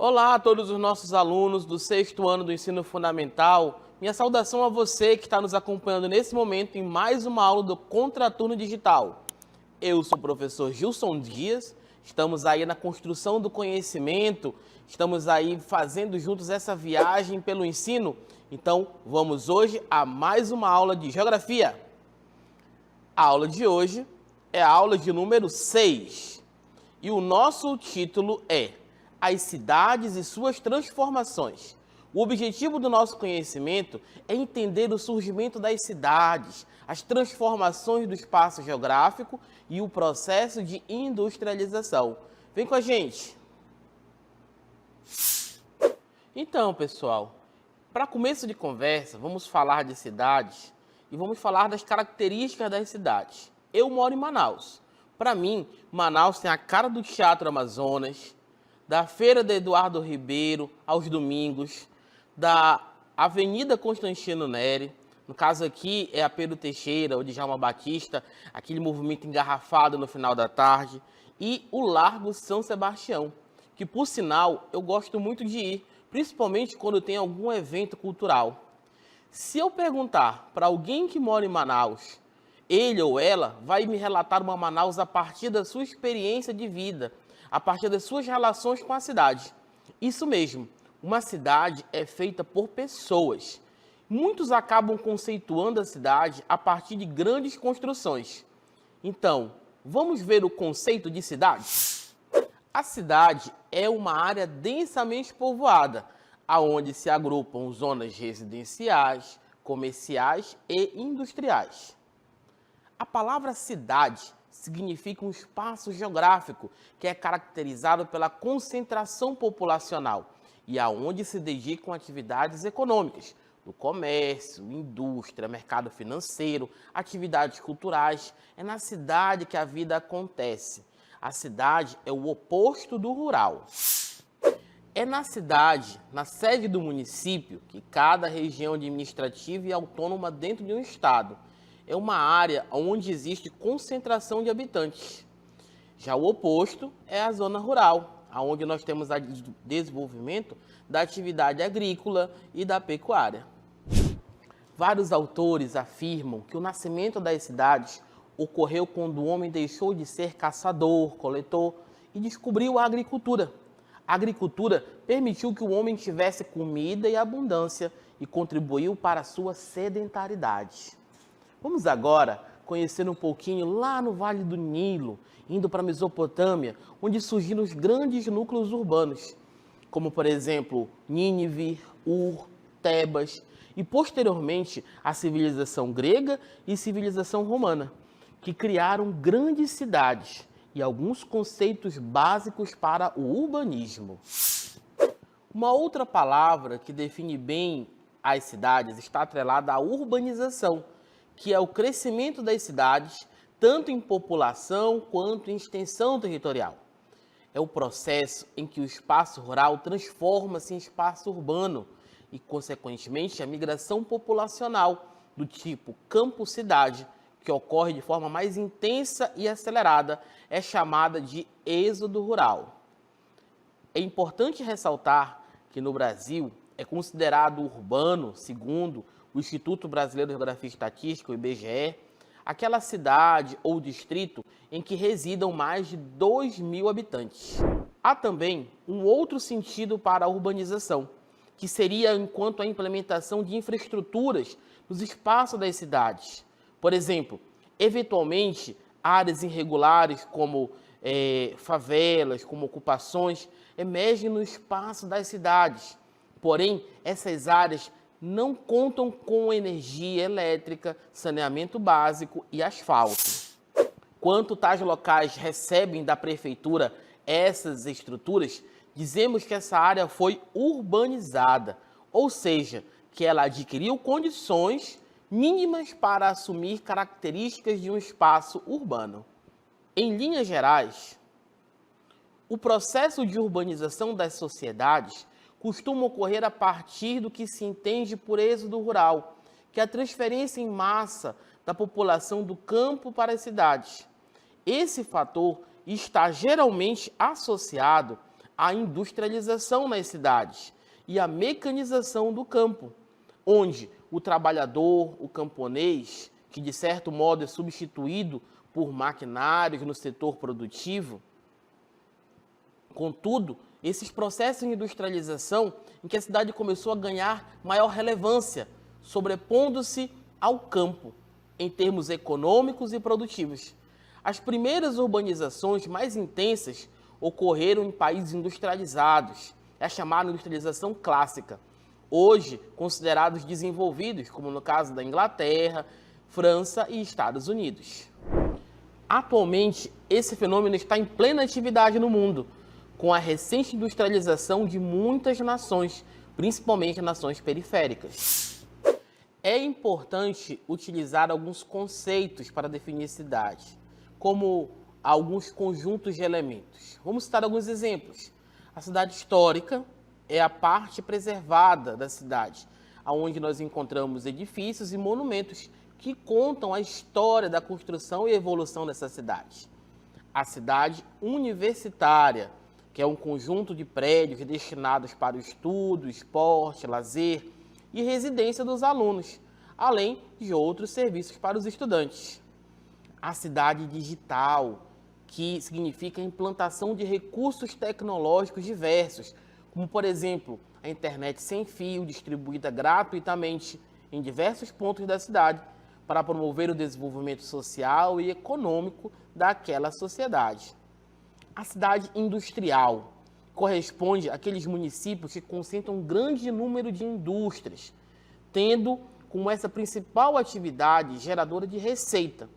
Olá a todos os nossos alunos do 6º ano do Ensino Fundamental. Minha saudação a você que está nos acompanhando nesse momento em mais uma aula do Contraturno Digital. Eu sou o professor Gilson Dias, estamos aí na construção do conhecimento, estamos aí fazendo juntos essa viagem pelo ensino. Então, vamos hoje a mais uma aula de Geografia. A aula de hoje é a aula de número 6 e o nosso título é As cidades e suas transformações. O objetivo do nosso conhecimento é entender o surgimento das cidades, as transformações do espaço geográfico e o processo de industrialização. Vem com a gente! Então, pessoal, para começo de conversa, vamos falar de cidades e vamos falar das características das cidades. Eu moro em Manaus. Para mim, Manaus tem a cara do Teatro Amazonas, da Feira de Eduardo Ribeiro aos domingos, da Avenida Constantino Neri, no caso aqui é a Pedro Teixeira ou Djalma Batista, aquele movimento engarrafado no final da tarde, e o Largo São Sebastião, que por sinal eu gosto muito de ir, principalmente quando tem algum evento cultural. Se eu perguntar para alguém que mora em Manaus, ele ou ela vai me relatar uma Manaus a partir da sua experiência de vida, a partir das suas relações com a cidade. Isso mesmo, uma cidade é feita por pessoas. Muitos acabam conceituando a cidade a partir de grandes construções. Então, vamos ver o conceito de cidade? A cidade é uma área densamente povoada, aonde se agrupam zonas residenciais, comerciais e industriais. A palavra cidade significa um espaço geográfico que é caracterizado pela concentração populacional e aonde se dedicam atividades econômicas, do comércio, indústria, mercado financeiro, atividades culturais. É na cidade que a vida acontece. A cidade é o oposto do rural. É na cidade, na sede do município, que cada região administrativa é autônoma dentro de um estado. É uma área onde existe concentração de habitantes. Já o oposto é a zona rural, onde nós temos o desenvolvimento da atividade agrícola e da pecuária. Vários autores afirmam que o nascimento das cidades ocorreu quando o homem deixou de ser caçador, coletor e descobriu a agricultura. A agricultura permitiu que o homem tivesse comida e abundância e contribuiu para a sua sedentaridade. Vamos agora conhecer um pouquinho lá no Vale do Nilo, indo para a Mesopotâmia, onde surgiram os grandes núcleos urbanos, como por exemplo Nínive, Ur, Tebas e posteriormente a civilização grega e civilização romana, que criaram grandes cidades e alguns conceitos básicos para o urbanismo. Uma outra palavra que define bem as cidades está atrelada à urbanização, que é o crescimento das cidades, tanto em população quanto em extensão territorial. É o processo em que o espaço rural transforma-se em espaço urbano e, consequentemente, a migração populacional do tipo campo-cidade, que ocorre de forma mais intensa e acelerada, é chamada de êxodo rural. É importante ressaltar que no Brasil é considerado urbano, segundo o Instituto Brasileiro de Geografia e Estatística, o IBGE, aquela cidade ou distrito em que residam mais de 2.000 habitantes. Há também um outro sentido para a urbanização, que seria enquanto a implementação de infraestruturas nos espaços das cidades. Por exemplo, eventualmente, áreas irregulares como favelas, como ocupações, emergem no espaço das cidades. Porém, essas áreas não contam com energia elétrica, saneamento básico e asfalto. Quando tais locais recebem da prefeitura essas estruturas, dizemos que essa área foi urbanizada, ou seja, que ela adquiriu condições mínimas para assumir características de um espaço urbano. Em linhas gerais, o processo de urbanização das sociedades costuma ocorrer a partir do que se entende por êxodo rural, que é a transferência em massa da população do campo para as cidades. Esse fator está geralmente associado a industrialização nas cidades e a mecanização do campo, onde o trabalhador, o camponês, que de certo modo é substituído por maquinários no setor produtivo. Contudo, esses processos de industrialização em que a cidade começou a ganhar maior relevância, sobrepondo-se ao campo, em termos econômicos e produtivos. As primeiras urbanizações mais intensas ocorreram em países industrializados, é a chamada industrialização clássica, hoje considerados desenvolvidos, como no caso da Inglaterra, França e Estados Unidos. Atualmente, esse fenômeno está em plena atividade no mundo, com a recente industrialização de muitas nações, principalmente nações periféricas. É importante utilizar alguns conceitos para definir cidade, como alguns conjuntos de elementos. Vamos citar alguns exemplos. A cidade histórica é a parte preservada da cidade, onde nós encontramos edifícios e monumentos que contam a história da construção e evolução dessa cidade. A cidade universitária, que é um conjunto de prédios destinados para o estudo, esporte, lazer e residência dos alunos, além de outros serviços para os estudantes. A cidade digital, que significa a implantação de recursos tecnológicos diversos, como, por exemplo, a internet sem fio, distribuída gratuitamente em diversos pontos da cidade, para promover o desenvolvimento social e econômico daquela sociedade. A cidade industrial corresponde àqueles municípios que concentram um grande número de indústrias, tendo como essa principal atividade geradora de receita.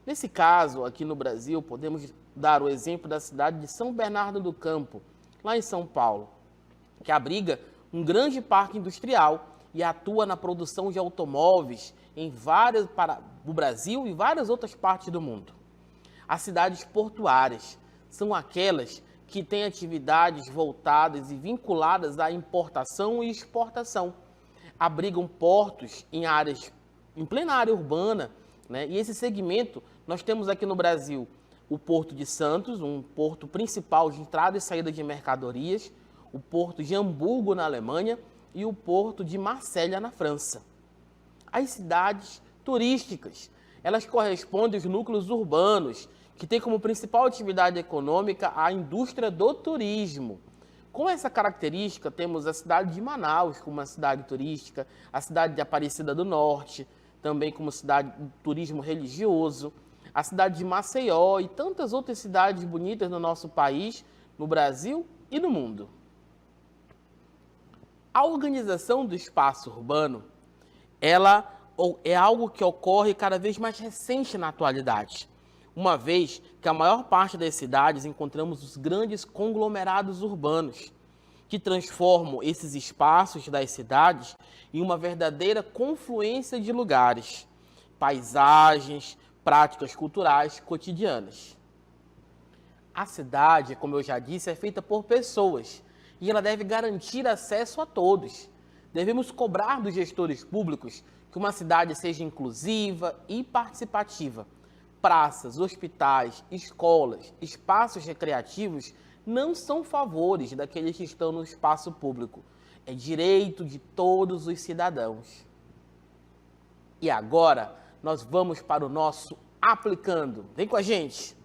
Nesse caso, aqui no Brasil, podemos dar o exemplo da cidade de São Bernardo do Campo, lá em São Paulo, que abriga um grande parque industrial e atua na produção de automóveis para o Brasil e várias outras partes do mundo. As cidades portuárias são aquelas que têm atividades voltadas e vinculadas à importação e exportação. Abrigam portos em plena área urbana, né? E esse segmento, nós temos aqui no Brasil o Porto de Santos, um porto principal de entrada e saída de mercadorias, o Porto de Hamburgo, na Alemanha, e o Porto de Marselha, na França. As cidades turísticas, elas correspondem aos núcleos urbanos, que têm como principal atividade econômica a indústria do turismo. Com essa característica, temos a cidade de Manaus como uma cidade turística, a cidade de Aparecida do Norte, também como cidade de turismo religioso, a cidade de Maceió e tantas outras cidades bonitas no nosso país, no Brasil e no mundo. A organização do espaço urbano, ela é algo que ocorre cada vez mais recente na atualidade, uma vez que a maior parte das cidades encontramos os grandes conglomerados urbanos, que transformam esses espaços das cidades em uma verdadeira confluência de lugares, paisagens, práticas culturais cotidianas. A cidade, como eu já disse, é feita por pessoas e ela deve garantir acesso a todos. Devemos cobrar dos gestores públicos que uma cidade seja inclusiva e participativa. Praças, hospitais, escolas, espaços recreativos não são favores daqueles que estão no espaço público. É direito de todos os cidadãos. E agora, nós vamos para o nosso Aplicando. Vem com a gente!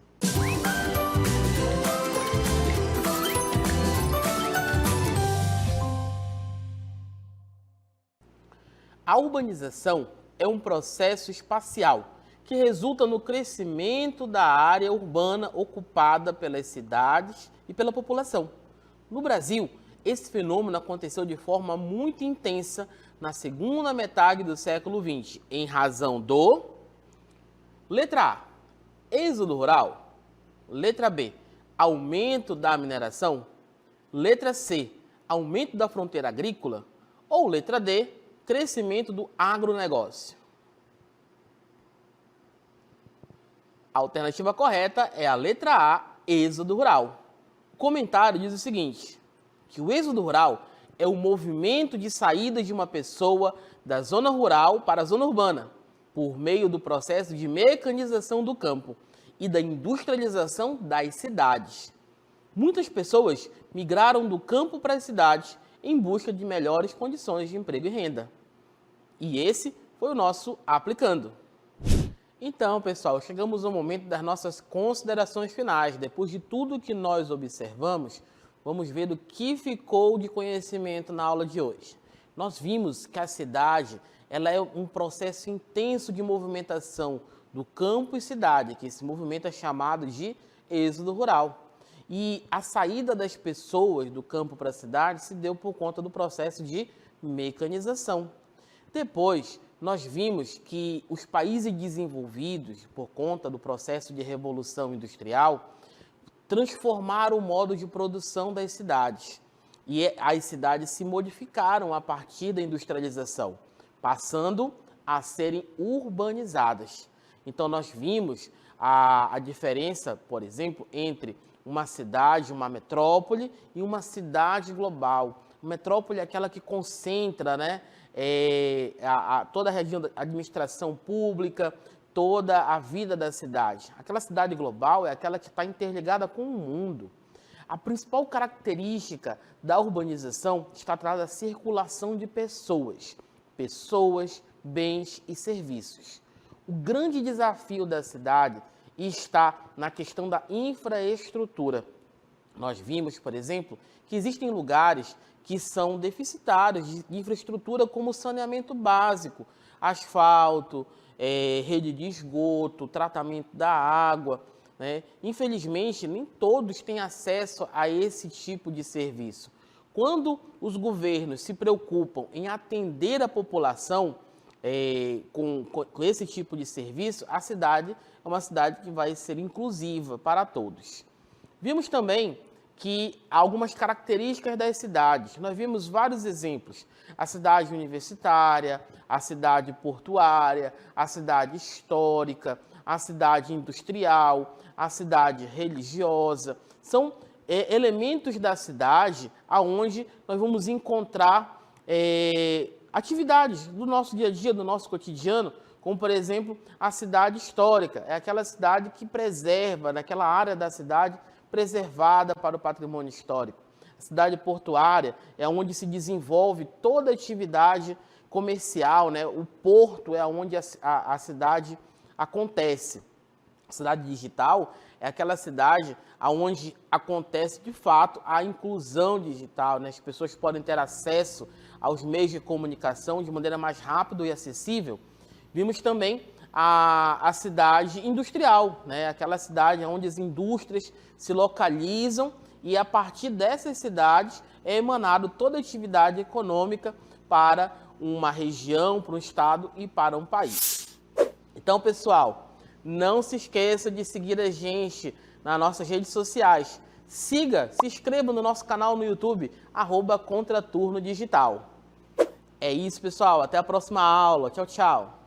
A urbanização é um processo espacial que resulta no crescimento da área urbana ocupada pelas cidades e pela população. No Brasil, esse fenômeno aconteceu de forma muito intensa na segunda metade do século XX, em razão do... Letra A, êxodo rural. Letra B, aumento da mineração. Letra C, aumento da fronteira agrícola. Ou letra D, crescimento do agronegócio. A alternativa correta é a letra A, êxodo rural. O comentário diz o seguinte, que o êxodo rural é o movimento de saída de uma pessoa da zona rural para a zona urbana, por meio do processo de mecanização do campo e da industrialização das cidades. Muitas pessoas migraram do campo para as cidades em busca de melhores condições de emprego e renda. E esse foi o nosso Aplicando. Então, pessoal, chegamos ao momento das nossas considerações finais. Depois de tudo que nós observamos, vamos ver o que ficou de conhecimento na aula de hoje. Nós vimos que a cidade ela é um processo intenso de movimentação do campo e cidade, que esse movimento é chamado de êxodo rural. E a saída das pessoas do campo para a cidade se deu por conta do processo de mecanização. Depois, nós vimos que os países desenvolvidos, por conta do processo de revolução industrial, transformaram o modo de produção das cidades. E as cidades se modificaram a partir da industrialização, passando a serem urbanizadas. Então, nós vimos a diferença, por exemplo, entre uma cidade, uma metrópole e uma cidade global. Metrópole é aquela que concentra, toda a região da administração pública, toda a vida da cidade. Aquela cidade global é aquela que está interligada com o mundo. A principal característica da urbanização está atrás da circulação de pessoas, bens e serviços. O grande desafio da cidade está na questão da infraestrutura. Nós vimos, por exemplo, que existem lugares que são deficitários de infraestrutura como saneamento básico, asfalto, rede de esgoto, tratamento da água. Infelizmente, nem todos têm acesso a esse tipo de serviço. Quando os governos se preocupam em atender a população com esse tipo de serviço, a cidade é uma cidade que vai ser inclusiva para todos. Vimos também que há algumas características das cidades. Nós vimos vários exemplos. A cidade universitária, a cidade portuária, a cidade histórica, a cidade industrial, a cidade religiosa. São elementos da cidade onde nós vamos encontrar atividades do nosso dia a dia, do nosso cotidiano, como, por exemplo, a cidade histórica. É aquela cidade que preserva, naquela área da cidade preservada para o patrimônio histórico. A cidade portuária é onde se desenvolve toda a atividade comercial, O porto é onde a cidade acontece. A cidade digital é aquela cidade onde acontece, de fato, a inclusão digital. As pessoas podem ter acesso aos meios de comunicação de maneira mais rápida e acessível. Vimos também a cidade industrial, aquela cidade onde as indústrias se localizam e, a partir dessas cidades, é emanado toda a atividade econômica para uma região, para um estado e para um país. Então, pessoal, não se esqueça de seguir a gente nas nossas redes sociais. Se inscreva no nosso canal no YouTube, @Contraturno Digital. É isso, pessoal. Até a próxima aula. Tchau, tchau.